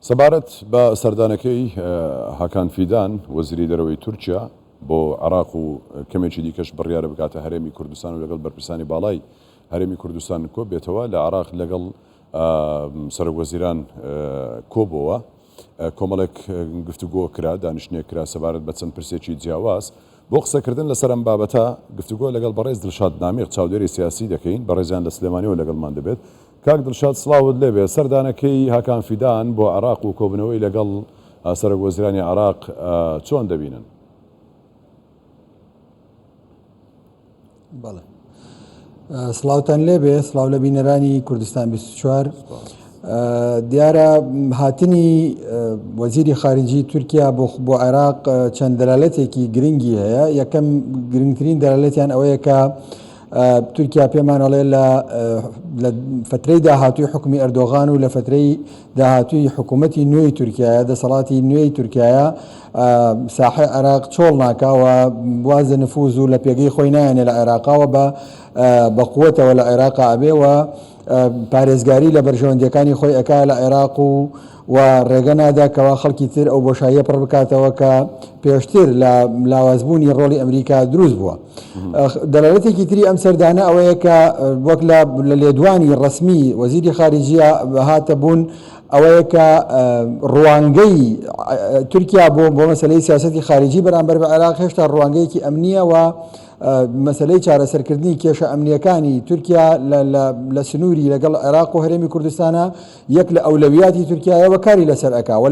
سەبارەت بە سەردانەکەی هاکان فیدان وەزیری دەرەوەی تورکیا بۆ عراق و کەمێکی دیکەش بڕیارە بکاتە هەرێمی کوردستان و لەگەڵ بەرپرسانی باڵای هەرێمی کوردستان کۆ بێتەوە لە عراق لەگەڵ سەرۆکوەزیران کۆبەوە کۆمەڵێک گفتوگۆ کرا دانیشتنێک کرا سەبارەت بە چەند پرسێکی جیاواز بۆ قسەکردن لەسەر ئەم بابەتە گفتوگۆ لەگەڵ بەڕێز دڵشاد نامیق چاودێری سیاسی دەکەین بەڕێزیان لە سلێمانیەوە لەگەڵمان دەبێت. کاک دڵشاد سڵاوت لێبێ. سەردانەکەی هاکان فیدان بۆ عراق و کۆبنەوەی لەگەڵ سەرۆکوەزیرانی عراق چۆن دەبینن؟ بەڵێ سڵاوتان لێبێ، سڵاو لە بینەرانی کوردستان 24. دیارە هاتنی وەزیری خارجی تورکیا بۆ عێراق چەند دەلالەتێکی گرنگی هەیە. یەکەم گرنگترین دەلالەتیان ئەوەیە کە تورکیا پێمانەڵێ لە فترەی داهاتووی حکومی ئەردۆغان و لە فترەی داهاتووی حکوومەتی نوێی تورکایە دەسەڵاتی نوێی تورکایە ساحەی عێراق چۆڵ ناکاوە وازە نفوز و لە پێگەی خۆی نایەنێ لە عێراقاوە بە قووەتەوە لە عێراقا ئەبێەوە پارێزگاری لە بەرژەوەندەکانی خۆی ئەکا لە عێراق و ڕێگە نادا کەوا خەڵکی تر ئەو بۆشاییە پڕ بکاتەوە کە پێشتر لە لاوازبوونی ڕۆڵی ئەمریکا دروست بووە. دەلالەتێکی تری ئەم سەردانە ئەوەیە کە وەک لە لێدوانی ڕسمی وەزیری خارجیە هاتە بوون ئەوەیە کە ڕوانگەی تورکیا بۆ مەسەلەی سیاسەتی خارجی بەرامبەر بە عێراق هێشتا ڕوانگەیەکی ئەمنیە و مەسەلەی چارەسەرکردنی کێشە ئەمنیەکانی تورکیا لە سنووری لەگەڵ عێراق و هەرێمی کوردستانە یەک لە ئەولەویاتی تورکیایەوە کاری لەسەر ئەکا و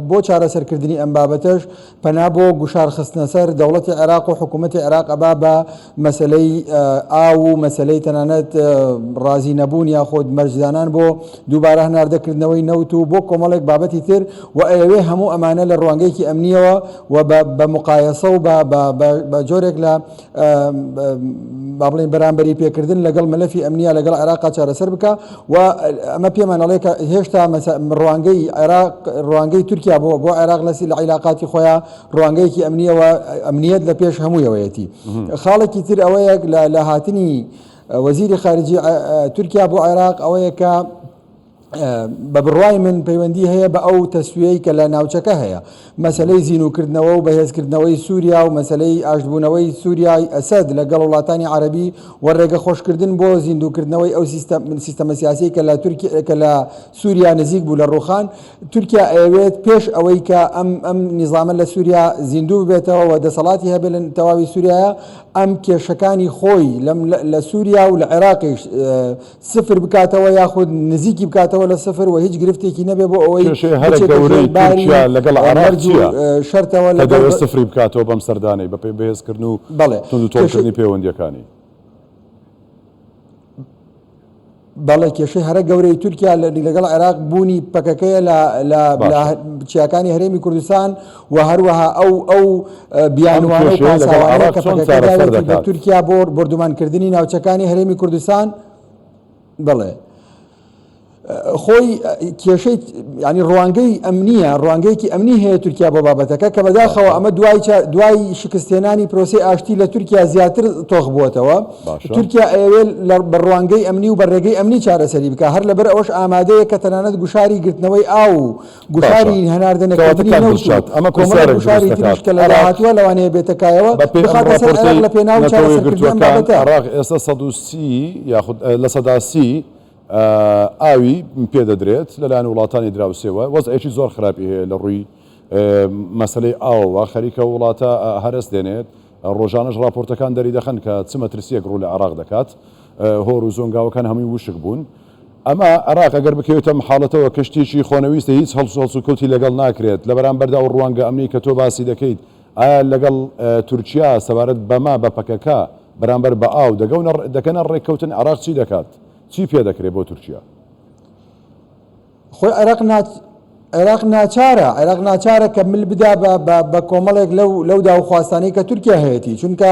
بۆ چارەسەرکردنی ئەم بابەتەش پەنا بۆ گوشار خستنە سەر دەوڵەتی عێراق و حکوومەتی عێراق ئەبا بە مەسەلەی ئاو و مەسەلەی تەنانەت ڕازی نەبوون یاخۆ مەرجدانان بۆ دووبارە هەناردەکردنەوەی نەوت و بۆ کۆمەڵێک بابەتی تر و ئەوێ هەموو ئەمانە لە ڕوانگەیەکی ئەمنیەوە و بە مقایەسە و بە جۆرێک لە با بڵێن بەرامبەری پێکردن لەگەڵ مەلەفی ئەمنیە لەگەڵ عێراقا چارەسەر بکە و ئەمە پێمانەڵێ کە هێشتا ڕوانگەی تورکیا بۆ عێراق لە عیلاقاتی خۆیان ڕوانگەیەکی ئەمنیەوە ئەمنیەت لە پێش هەموویەوەیەتی. خاڵێکی تر ئەوەیە لە هاتنی وەزیری خارجی تورکیا بۆ عێراق ئەوەیە کە بە بڕوای من پەیوەندی هەیە بە ئەو تەسویەی کە لە ناوچەکە هەیە، مەسەلەی زیینوکردنەوە و بەهێزکردنەوەی سووریا و مەسەلەی ئاشتبوونەوەی سووریای ئەسەد لەگەڵ وڵاتانی عەرەبی و ڕێگە خۆشکردن بۆ زیندوکردنەوەی ئەو سیستەمە سیاسی کە لە سووریا نزیک بوو لە ڕووخان. تورکیا ئەوێت پێش ئەوەی کە ئەم نیزامە لە سووریا زیندوو بێتەوە و دەسەڵاتی هەبێت لە تەواوی سووریایە ئەم کێشەکانی خۆی لە سووریا و لە عێراقیش سفر بکاتەوە یاخود نزیکی بکاتەوە لە سفر و هیچ گرفتێکی نەبێ بۆ ئەوەی لەگەڵ عێراق شەرتەوە لەگەڵ سفری بکاتەوە بەم سەردانەی بە پێی بەهێزکردن و تۆڵکردنی پەیوەندیەکانی. بەڵێ کێشەی هەرە گەورەی تورکیا لەگەڵ عێراق بوونی پەکەکەیە لە چیاکانی هەرێمی کوردستان و هەروەها ئەو بیانوانە و پاساوانە کە پەکەکەداوێتی بە تورکیا بۆ بردومانکردنی ناوچەکانی هەرێمی کوردستان. بڵێ خۆی کێشەی ینی ڕوانگەی ئەمنیە ڕوانگەیەکی ئەمنی هەیە تورکیا بۆ بابەتەکە کە بەداخەوە ئەمە دوای شکستێنانی پرۆسی ئاشتی لە تورکیا زیاتر تۆخ بووەتەوە. تورکیا ئەوێ بە ڕوانگەی ئەمنی و بەڕێگەی ئەمنی چارەسەری بکە هەر لەبەر ئەوەش ئامادەیە کە تەنانەت گوشاری گرتنەوەی ئاو گوشاری هەناردنەکەوتنی ئەمە گوشاری تریش کە لە هاتووە لەوانەیە بێتەکایەوە بخاتە سەر عێراق لە پێناو چارەسەرکردنی ئەم بابەتە. عێراق ئێستا 130 یاخود لە 130 ئاوی پێدەدرێت لەلایەن وڵاتانی دراوسێەوە وەزعێکی زۆر خراپی هەیە لە ڕووی مەسەلەی ئاوەوە خەریکە وڵاتە هەرس دێنێت ڕۆژانەش راپۆرتەکان دەری دەخەن کە چ مەترسیەک ڕوو لە عێراق دەکات هۆر و زۆنگاوەکان هەمووی وشک بوون. ئەمە عێراق ئەگەر بکەوێتە حاڵەتەوە کەشتێکی خۆنەویستە هیچ هەڵسوڵ و کەوتی لەگەڵ ناکرێت لە بەرامبەردا و ڕوانگە ئەمنی کە تۆ باسی دەکەیت ئایا لەگەڵ تورکیا سەبارەت بەما بە پەکەکە بەرامبەر بە ئاو دەکەنە ڕێککەوتن عێراق چی دەکات؟ چی پێ دەکرێت بۆ تورکیا؟ خۆی عێراق عێراق ناچارە کە مل بدا بە کۆمەڵێک لەو داوخواستانەی کە تورکیا هەیەی چونکە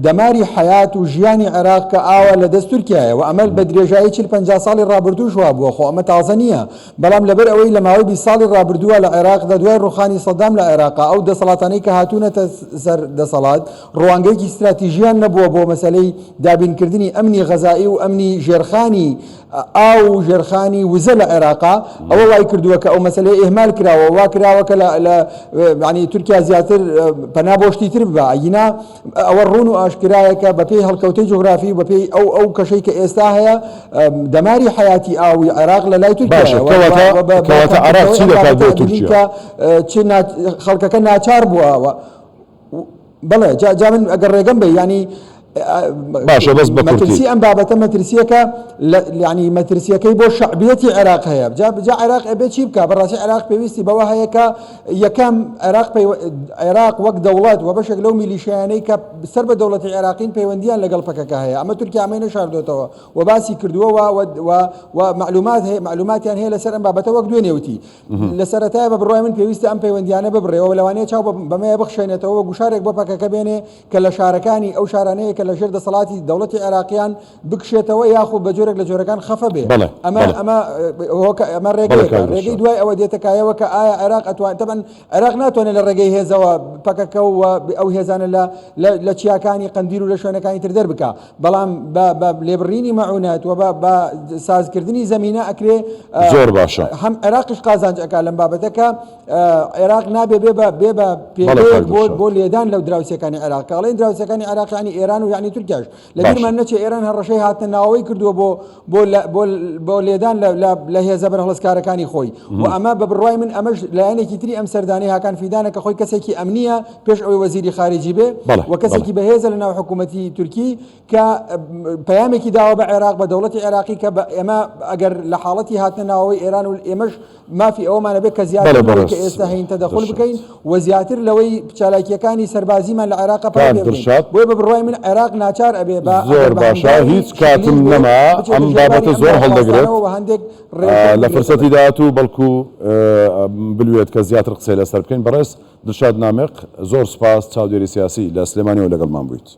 دەماری حیات و ژیانی عێراق کە ئاوە لە دەست تورکیایە و ئەمە بە درێژایی 40-50 ساڵی ڕابردوو شووا بووە خۆ ئەمە تازە نییە بەڵام لەبەر ئەوەی لە ماوەی 20 ساڵی ڕابردووە لە عێراقدا دوای ڕوخانی سەدام لە عێراقا ئەو دەسەڵاتانەی کە هاتوونەتە سەر دەسەڵات ڕوانگەیەکی استراتیژیان نەبووە بۆ مەسەلەی دابینکردنی ئەمنی غەزایی و ئەمنی ژێرخانی ئاو ژێرخانی وزە لە عێراقا ئەوە وای کردووە کە ئەو مەسەلەی ئێهمال کراوە وا کراوەکە لە ینی تورکیا زیاتر پەنا بۆ شتی تر ببە ئەگینا ئەوە ڕوون و ئاشکرایەکە بەپێی هەڵکەوتەی جوغرافی و بەپێی ئەو کەشەی کە ئێستا هەیە دەماری حیاتی ئاوی عێراق لە لای تورکیاکەواتە عێراق چی دەکات بۆ تورکیا خەڵکەکە ناچار بووە بەڵێ جا من ئەگەر ڕێگەم بێ ینی باشە بەس بە مەترسی ئەم بابەتە مەترسیەکە ینی مەترسیەکەی بۆ شعبیەتی عێراق هەیە جا عێراق ئەبێ چی بکە بەڕاستی عێراق پێویستی بەوە هەیە کە یەکەم عێراق وەک دەوڵەت و بەشێک لەو میلیشیانەی کە سەر بە دەوڵەتی عێراقین پەیوەندیان لەگەڵ پەکەکە هەیە ئەمە تورکیا ئەمەی نەشاردوێتەوە و باسی کردووە و معلوماتیان هەیە لەسەر ئەم بابەتە وەک دوێنێوتی لە سەرەتایە بە بڕای من پێویستە ئەم پەیوەندیانە ببڕێەوە لەوانەیە چاو بەمەیە بخشێنێتەوە گوشارێک بۆ پەکەکە بێنێ کە لە شارەکانی ئەو شارانەیە لە ژێر دەسەڵاتی دەوڵەتی عێراقیان بکشێتەوە یاخود بە جۆرێک لە جۆرەکان خەفە بێ ئەمە ڕێگەی دوای ئەوە دێتەکایەوە کە ئایا عێراق ئەتوان تەبەن عێراق ناتوانێت لە ڕێگەی هێزەوە پەکەکە و ئەو هێزانە لە چیاکانی قەندیل و لە شوێنەکانی تر دەربکە بەڵام بە لێبڕینی مەعونەت و بە سازکردنی زەمینە ئەکرێ زۆر باشە هەم عێراقیش قازانج ئەکا لەم بابەتەکە عێراق نابێ بێ بە پێ بۆ لێدان لەو دراوسەکانی عێراق کاڵێن دراوسەکانی عێراق ینی ئێران و یعنی تورکیاش لەبیرمان نەچێ ئێران هەڕەشەی هاتنە ناوەی کردووە بۆ لێدان لە هێزە بەرهەڵسکارەکانی خۆی و ئەمە بە بڕوای من ئەمەش لایەنێکی تری ئەم سەردانەی هاکان فیدانە کە خۆی کەسێکی ئەمنیە پێش ئەوەی وەزیری خارجی بێ و کەسێکی بەهێزە لە ناو حکوومەتی تورکی کە پەیامێکی داوە بە عێراق بە دەوڵەتی عێراقی کە ئێمە ئەگەر لە حاڵەتی هاتنە ناوەی ئێران و ئێمەش مافی ئەومانە بێت کە زیاتر کە ئێستا هەین تەدەخل بکەین و زیاتر لەوەی چالاکیەکانی سەربازیمان لە عێراق بۆیە بە بڕوای من عێراق ناچار ئەبێ زۆر باشە هیچ کاتم نەما ئەم بابەتە زۆر هەڵدەگرێت لە فرسەتی داهاتوو بەڵکو بلوێت کە زیاتر قسەی لەسەر بکەین بەڕێز دڵشاد نامق زۆر سپاس چاودێری سیاسی لە سلێمانیەوە لەگەڵمان بوویت.